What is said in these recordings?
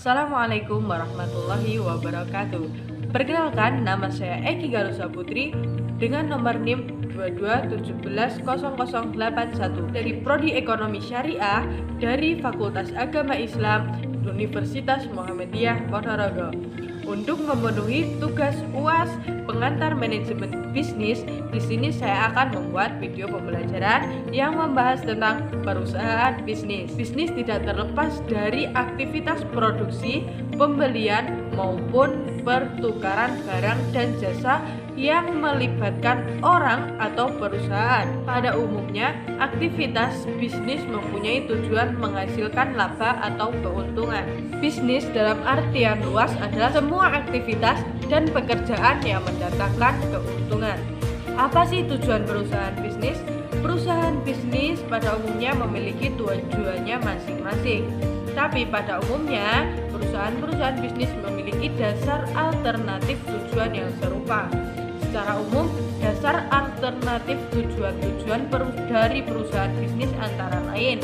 Assalamualaikum warahmatullahi wabarakatuh. Perkenalkan, nama saya Eki Galusa Putri dengan nomor NIM 22170081 dari Prodi Ekonomi Syariah dari Fakultas Agama Islam Universitas Muhammadiyah Ponorogo. Untuk memenuhi tugas UAS pengantar manajemen bisnis, di sini saya akan membuat video pembelajaran yang membahas tentang perusahaan bisnis. Bisnis tidak terlepas dari aktivitas produksi, pembelian maupun pertukaran barang dan jasa yang melibatkan orang atau perusahaan. Pada umumnya, aktivitas bisnis mempunyai tujuan menghasilkan laba atau keuntungan. Bisnis dalam artian luas adalah semua aktivitas dan pekerjaan yang mendatangkan keuntungan. Apa sih tujuan perusahaan bisnis? Perusahaan bisnis pada umumnya memiliki tujuannya masing-masing. Tapi pada umumnya, perusahaan bisnis memiliki dasar alternatif tujuan yang serupa. Secara umum, dasar alternatif tujuan-tujuan dari perusahaan bisnis antara lain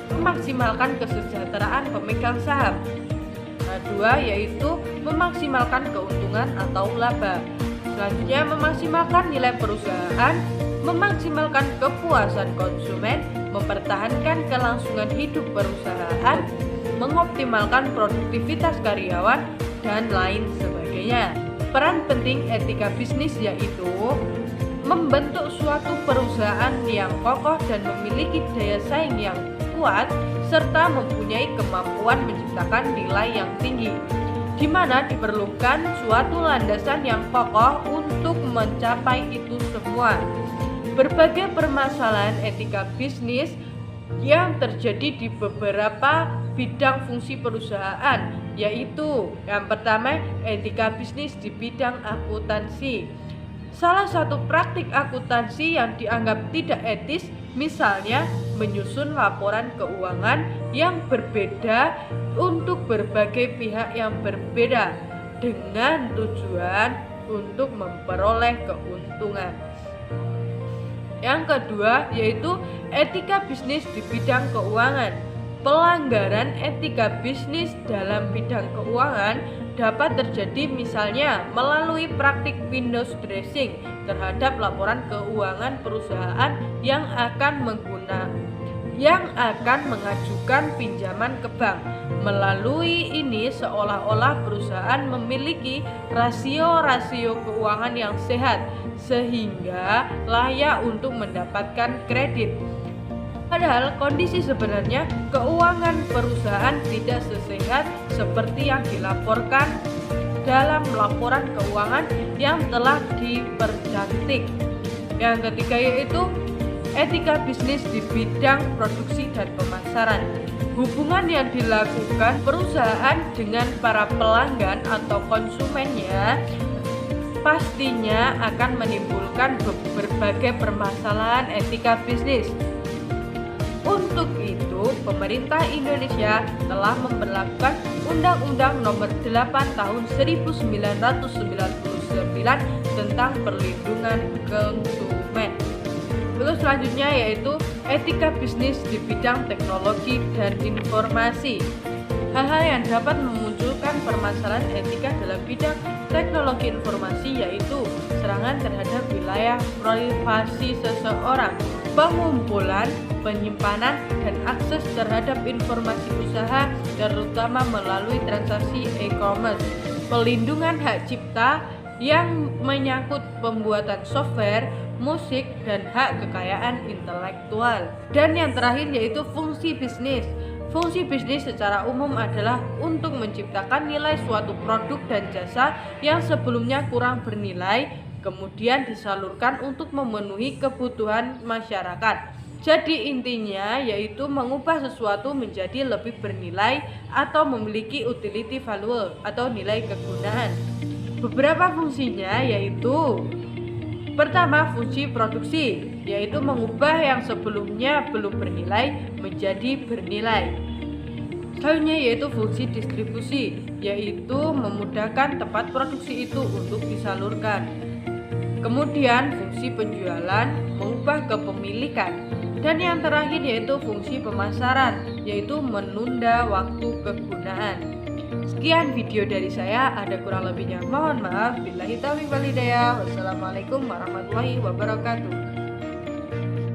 memaksimalkan kesejahteraan pemegang saham. Kedua, yaitu memaksimalkan keuntungan atau laba. Selanjutnya, memaksimalkan nilai perusahaan, memaksimalkan kepuasan konsumen, mempertahankan kelangsungan hidup perusahaan, mengoptimalkan produktivitas karyawan, dan lain sebagainya. Peran penting etika bisnis yaitu membentuk suatu perusahaan yang kokoh dan memiliki daya saing yang kuat, serta mempunyai kemampuan menciptakan nilai yang tinggi, di mana diperlukan suatu landasan yang kokoh untuk mencapai itu semua. Berbagai permasalahan etika bisnis yang terjadi di beberapa bidang fungsi perusahaan, yaitu yang pertama, etika bisnis di bidang akuntansi. Salah satu praktik akuntansi yang dianggap tidak etis, misalnya menyusun laporan keuangan yang berbeda untuk berbagai pihak yang berbeda dengan tujuan untuk memperoleh keuntungan. Yang kedua, yaitu etika bisnis di bidang keuangan. Pelanggaran etika bisnis dalam bidang keuangan dapat terjadi misalnya melalui praktik window dressing terhadap laporan keuangan perusahaan yang akan mengajukan pinjaman ke bank. Melalui ini seolah-olah perusahaan memiliki rasio-rasio keuangan yang sehat sehingga layak untuk mendapatkan kredit. Padahal kondisi sebenarnya keuangan perusahaan tidak sesehat seperti yang dilaporkan dalam laporan keuangan yang telah dipercantik. Yang ketiga yaitu etika bisnis di bidang produksi dan pemasaran. Hubungan yang dilakukan perusahaan dengan para pelanggan atau konsumennya pastinya akan menimbulkan berbagai permasalahan etika bisnis. Untuk itu, pemerintah Indonesia telah memberlakukan Undang-Undang Nomor 8 Tahun 1999 tentang perlindungan konsumen. Terus selanjutnya yaitu etika bisnis di bidang teknologi dan informasi. Hal-hal yang dapat memunculkan permasalahan etika dalam bidang teknologi informasi yaitu serangan terhadap wilayah privasi seseorang, pengumpulan, penyimpanan, dan akses terhadap informasi usaha terutama melalui transaksi e-commerce, pelindungan hak cipta yang menyangkut pembuatan software, musik, dan hak kekayaan intelektual. Dan yang terakhir yaitu fungsi bisnis. Fungsi bisnis secara umum adalah untuk menciptakan nilai suatu produk dan jasa yang sebelumnya kurang bernilai, kemudian disalurkan untuk memenuhi kebutuhan masyarakat. Jadi intinya yaitu mengubah sesuatu menjadi lebih bernilai atau memiliki utility value atau nilai kegunaan. Beberapa fungsinya yaitu pertama, fungsi produksi, yaitu mengubah yang sebelumnya belum bernilai menjadi bernilai. Selanjutnya yaitu fungsi distribusi, yaitu memudahkan tempat produksi itu untuk disalurkan. Kemudian fungsi penjualan, mengubah kepemilikan. Dan yang terakhir yaitu fungsi pemasaran, yaitu menunda waktu kegunaan. Sekian video dari saya, ada kurang lebihnya mohon maaf. Billahi taufiq wal hidayah. Wassalamualaikum warahmatullahi wabarakatuh.